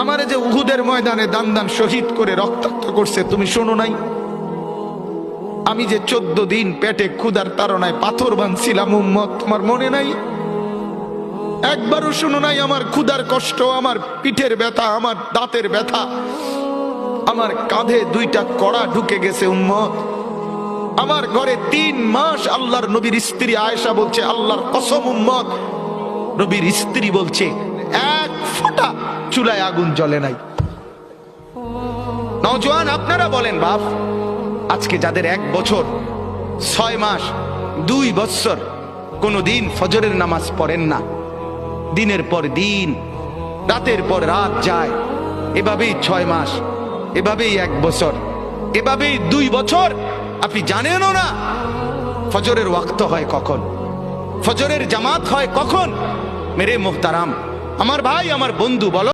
আমারে যে উহুদের ময়দানে দান দান শহীদ করে রক্তাক্ত করছে তুমি শোনো নাই? আমি যে 14 দিন পেটে ক্ষুধার তাড়নায় পাথর বাঁধছিলাম উম্মত, তোমার মনে নাই? একবারও শোনো নাই আমার ক্ষুধার কষ্ট, আমার পিঠের ব্যথা, আমার দাঁতের ব্যথা, আমার কাঁধে 2টা কড়া ঢুকে গেছে উম্মত। আমার ঘরে 3 মাস আল্লাহর নবীর স্ত্রী আয়েশা বলছে, আল্লাহর কসম উম্মত, নবীর স্ত্রী বলছে এক ফোঁটা চুলায় আগুন জ্বলে নাই। নওজোয়ান আপনারা বলেন বাপ, আজকে যাদের 1 বছর 6 মাস 2 বছর কোনদিন ফজরের নামাজ পড়েন না, দিনের পর দিন রাতের পর রাত যায়, এভাবেই 6 মাস, এভাবেই 1 বছর, এভাবেই 2 বছর, আপনি জানেনও না ফজরের ওয়াক্ত হয় কখন, ফজরের জামাত হয় কখন। মেরে মুহতারাম, আমার ভাই, আমার বন্ধু, বলো